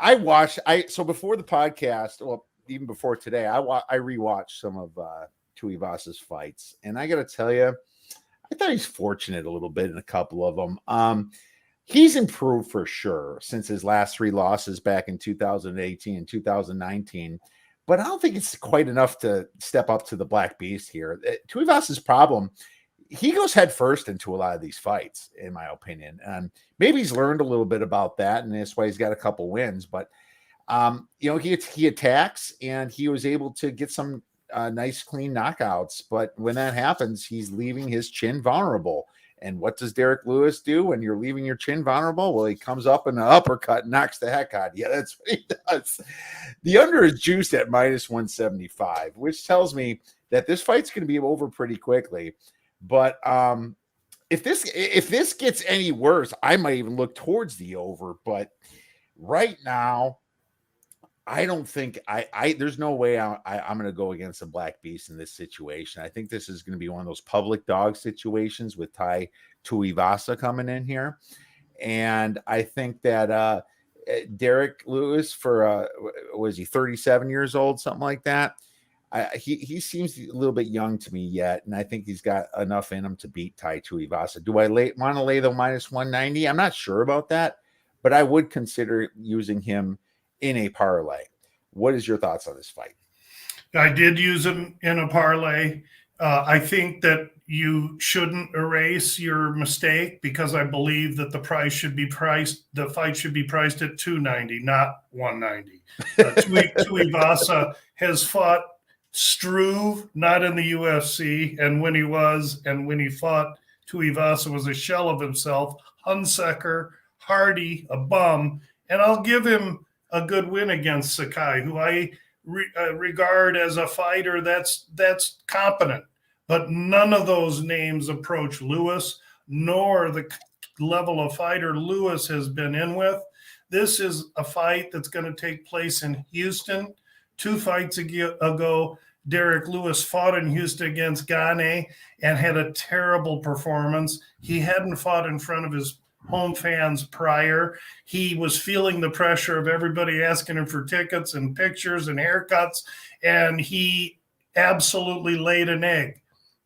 So before the podcast, well, even before today, I rewatched some of Tuivasa's fights, and I got to tell you, I thought he's fortunate a little bit in a couple of them. He's improved for sure since his last 3 losses back in 2018 and 2019, but I don't think it's quite enough to step up to the Black Beast here. Tuivasa's problem, he goes head first into a lot of these fights, in my opinion. Maybe he's learned a little bit about that, and that's why he's got a couple wins. But he attacks, and he was able to get some nice, clean knockouts. But when that happens, he's leaving his chin vulnerable. And what does Derrick Lewis do when you're leaving your chin vulnerable? Well, he comes up in an uppercut and knocks the heck out of you. That's what he does. The under is juiced at minus 175, which tells me that this fight's going to be over pretty quickly. But if this gets any worse, I might even look towards the over. But right now, I don't think there's no way I'm going to go against a Black Beast in this situation. I think this is going to be one of those public dog situations with Tai Tuivasa coming in here. And I think that Derrick Lewis, for was he 37 years old, something like that? He seems a little bit young to me yet, and I think he's got enough in him to beat Tai Tuivasa. Do I want to lay the minus 190? I'm not sure about that, but I would consider using him in a parlay. What is your thoughts on this fight? I did use him in a parlay. I think that you shouldn't erase your mistake, because I believe that the fight should be priced at $290, not $190. Tuivasa has fought Struve, not in the UFC, and when he fought, Tuivasa was a shell of himself. Hunsaker, Hardy, a bum, and I'll give him a good win against Sakai, who I regard as a fighter that's competent. But none of those names approach Lewis, nor the level of fighter Lewis has been in with. This is a fight that's going to take place in Houston. 2 fights ago, Derrick Lewis fought in Houston against Gane and had a terrible performance. He hadn't fought in front of his home fans prior. He was feeling the pressure of everybody asking him for tickets and pictures and haircuts, and he absolutely laid an egg.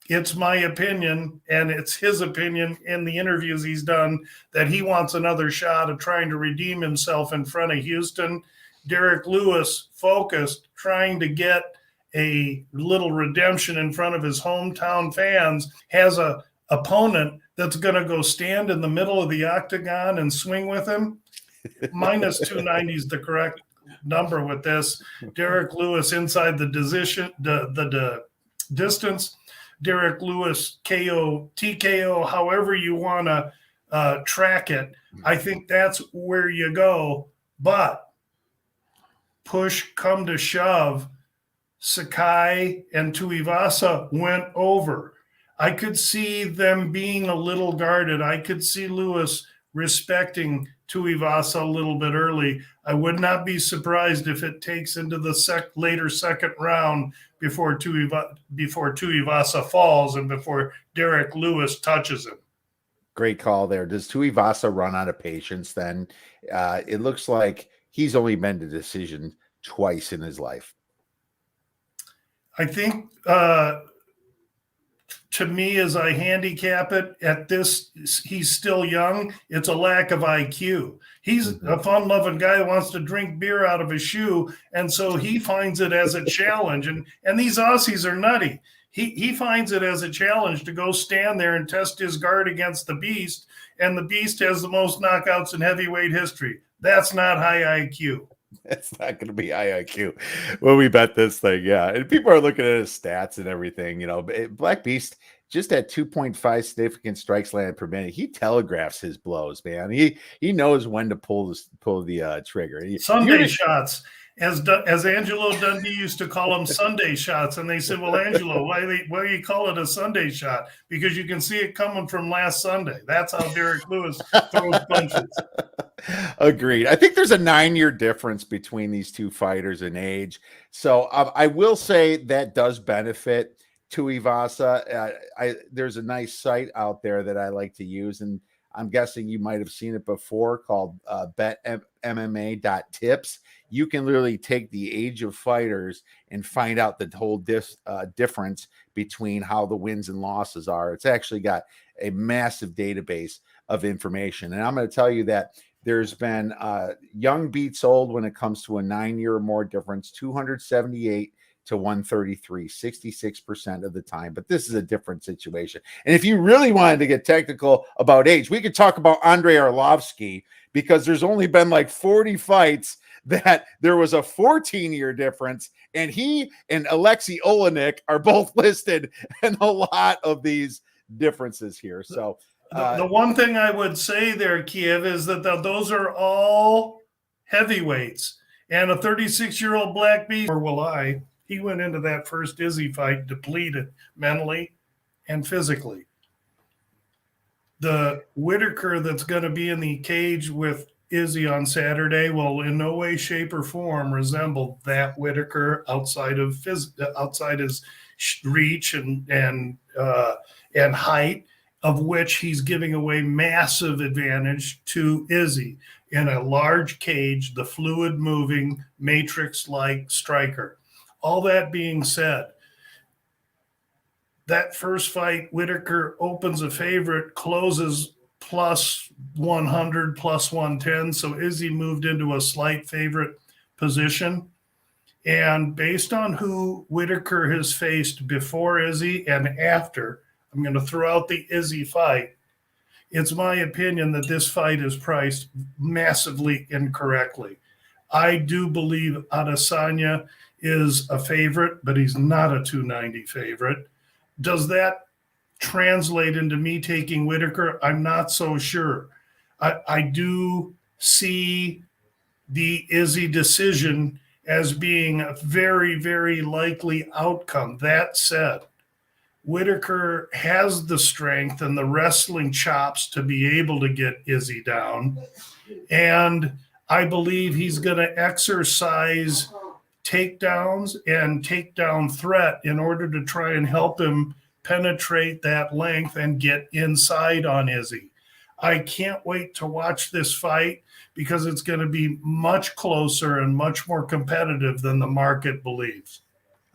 It's my opinion, and it's his opinion in the interviews he's done, that he wants another shot of trying to redeem himself in front of Houston. Derrick Lewis, focused, trying to get a little redemption in front of his hometown fans, has a opponent that's going to go stand in the middle of the octagon and swing with him. Minus 290 is the correct number with this. Derrick Lewis inside the distance. Derrick Lewis KO, TKO, however you want to track it. I think that's where you go. But push come to shove, Sakai and Tuivasa went over. I could see them being a little guarded. I could see Lewis respecting Tuivasa a little bit early. I would not be surprised if it takes into the later second round before Tuivasa falls and before Derrick Lewis touches him. Great call there. Does Tuivasa run out of patience then? It looks like he's only been to decision twice in his life. I think to me, as I handicap it at this, he's still young. It's a lack of IQ. He's a fun-loving guy that wants to drink beer out of his shoe, and so he finds it as a challenge. And these Aussies are nutty. He finds it as a challenge to go stand there and test his guard against the Beast, and the Beast has the most knockouts in heavyweight history. That's not high IQ. It's not going to be high IQ when we bet this thing. Yeah. And people are looking at his stats and everything. You know, Black Beast just at 2.5 significant strikes landed per minute. He telegraphs his blows, man. He knows when to pull the trigger. Sunday shots, as Angelo Dundee used to call them, Sunday shots. And they said, well, Angelo, why do you call it a Sunday shot? Because you can see it coming from last Sunday. That's how Derrick Lewis throws punches. Agreed. I think there's a 9-year difference between these two fighters in age. So I will say that does benefit Tuivasa. There's a nice site out there that I like to use, and I'm guessing you might have seen it before, called betmma.tips. You can literally take the age of fighters and find out the whole difference between how the wins and losses are. It's actually got a massive database of information. And I'm going to tell you that there's been young beats old when it comes to a 9-year or more difference, 278 to 133, 66% of the time. But this is a different situation. And if you really wanted to get technical about age, we could talk about Andrei Arlovsky, because there's only been like 40 fights that there was a 14-year difference, and he and Alexei Olenek are both listed in a lot of these differences here. So the one thing I would say there, Kiev, is that those are all heavyweights, and a 36-year-old Black Beast, or will I? He went into that first Izzy fight depleted mentally and physically. The Whittaker that's going to be in the cage with Izzy on Saturday will in no way, shape, or form resemble that Whittaker outside his reach and height, of which he's giving away massive advantage to Izzy in a large cage, the fluid moving matrix-like striker. All that being said, that first fight, Whittaker opens a favorite, closes plus 100, plus 110. So Izzy moved into a slight favorite position. And based on who Whittaker has faced before Izzy and after, I'm going to throw out the Izzy fight. It's my opinion that this fight is priced massively incorrectly. I do believe Assanya is a favorite, but he's not a 290 favorite. Does that translate into me taking Whittaker? I'm not so sure. I do see the Izzy decision as being a very, very likely outcome. That said, Whittaker has the strength and the wrestling chops to be able to get Izzy down. And I believe he's going to exercise takedowns and takedown threat in order to try and help him penetrate that length and get inside on Izzy. I can't wait to watch this fight because it's going to be much closer and much more competitive than the market believes.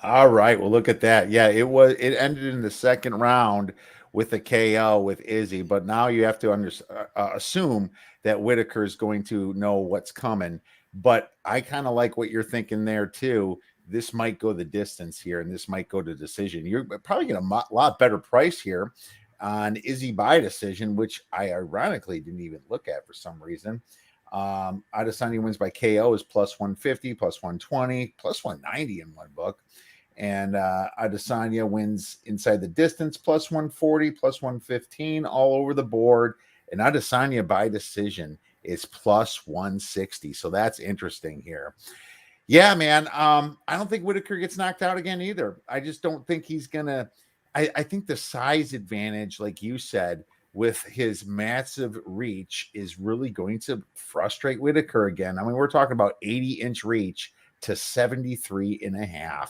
All right. Well, look at that. Yeah, it ended in the second round with a KO with Izzy, but now you have to assume that Whittaker is going to know what's coming. But I kind of like what you're thinking there too. This might go the distance here, and this might go to decision. You're probably getting a lot better price here on Izzy by decision, which I ironically didn't even look at for some reason. Adesanya wins by KO is plus 150, plus 120, plus 190 in one book. And Adesanya wins inside the distance, plus 140, plus 115, all over the board. And Adesanya by decision is plus 160. So that's interesting here. Yeah, man. I don't think Whittaker gets knocked out again either. I just don't think he's gonna. I think the size advantage, like you said, with his massive reach is really going to frustrate Whittaker again. I mean, we're talking about 80-inch reach to 73.5.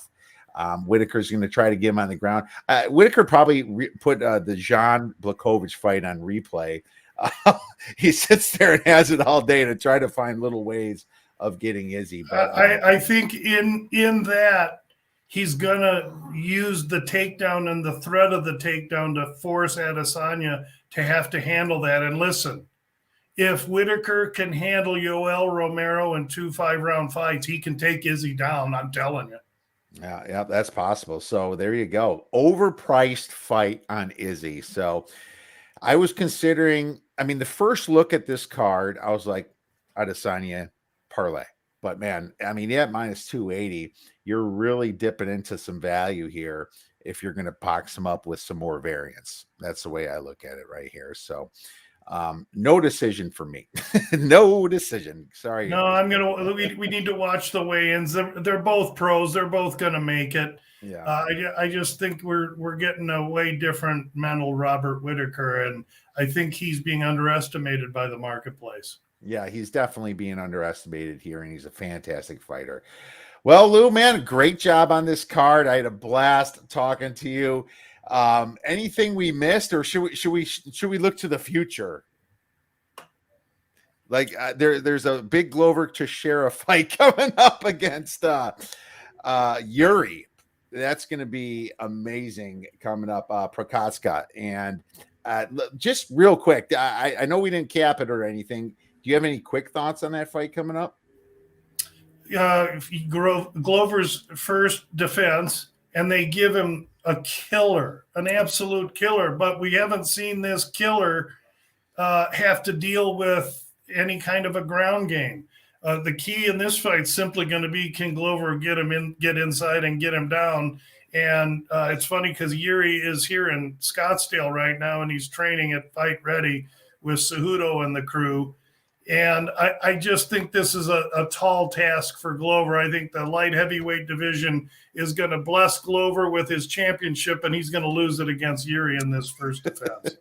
Whittaker's going to try to get him on the ground. Whittaker probably put the Jan Blachowicz fight on replay. He sits there and has it all day to try to find little ways of getting Izzy. But I think in that he's gonna use the takedown and the threat of the takedown to force Adesanya to have to handle that. And listen, if Whittaker can handle Yoel Romero in 2 5-round fights, he can take Izzy down. I'm telling you. Yeah, that's possible. So there you go. Overpriced fight on Izzy. So I was considering, I mean, the first look at this card, I was like, Adesanya parlay. But man, I mean, yeah, minus 280, you're really dipping into some value here if you're going to box them up with some more variance. That's the way I look at it right here. So no decision for me. No decision. Sorry. No, we need to watch the weigh-ins. They're both pros. They're both going to make it. Yeah. I just think we're getting a way different mental Robert Whittaker, and I think he's being underestimated by the marketplace. Yeah, he's definitely being underestimated here, and he's a fantastic fighter. Well, Lou, man, great job on this card. I had a blast talking to you. Anything we missed, or should we look to the future? Like there's a big Glover Teixeira fight coming up against Yuri. That's going to be amazing coming up. Prokatska, and just real quick, I know we didn't cap it or anything. Do you have any quick thoughts on that fight coming up? Glover's first defense, and they give him a killer, an absolute killer. But we haven't seen this killer have to deal with any kind of a ground game. The key in this fight is simply going to be, can Glover get inside and get him down? And it's funny because Yuri is here in Scottsdale right now, and he's training at Fight Ready with Cejudo and the crew. And I just think this is a tall task for Glover. I think the light heavyweight division is going to bless Glover with his championship, and he's going to lose it against Yuri in this first defense.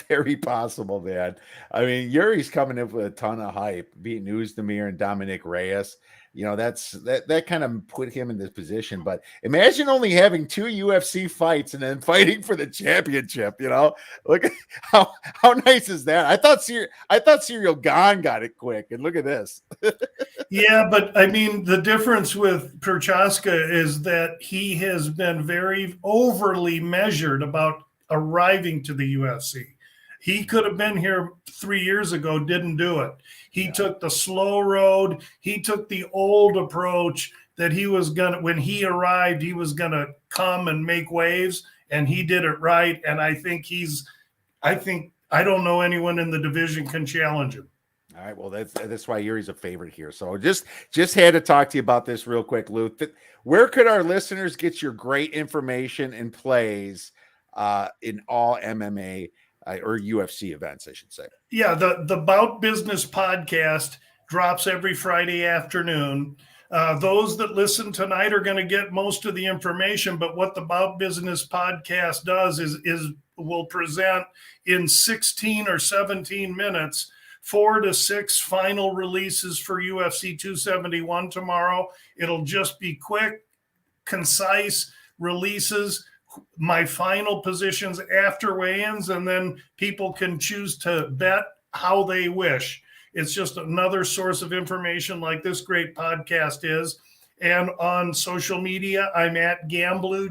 Very possible, man. I mean, Yuri's coming in with a ton of hype, beating Uzdemir and Dominic Reyes. You know, that kind of put him in this position. But imagine only having 2 UFC fights and then fighting for the championship. You know, look at how nice is that? I thought Serial Gone got it quick, and look at this. Yeah, but I mean, the difference with Prochaska is that he has been very overly measured about arriving to the UFC. He could have been here 3 years ago, didn't do it. He took the slow road. He took the old approach that he was going to, when he arrived, he was going to come and make waves, and he did it right. And I don't know anyone in the division can challenge him. All right, well, that's why Yuri's a favorite here. So just had to talk to you about this real quick, Lou. Where could our listeners get your great information and plays in all MMA or UFC events, I should say? Yeah, the Bout Business podcast drops every Friday afternoon. Those that listen tonight are going to get most of the information, but what the Bout Business podcast does is will present in 16 or 17 minutes 4 to 6 final releases for UFC 271 tomorrow. It'll just be quick, concise releases, my final positions after weigh-ins, and then people can choose to bet how they wish. It's just another source of information like this great podcast is. And on social media, I'm at Gamblu,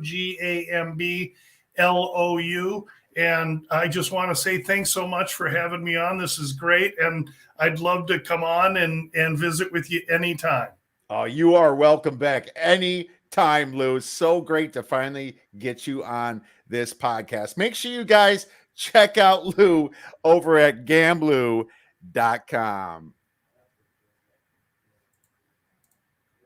GAMBLOU. And I just want to say thanks so much for having me on. This is great. And I'd love to come on and visit with you anytime. Oh, you are welcome back anytime, Lou. So great to finally get you on this podcast. Make sure you guys check out Lou over at Gamblu.com.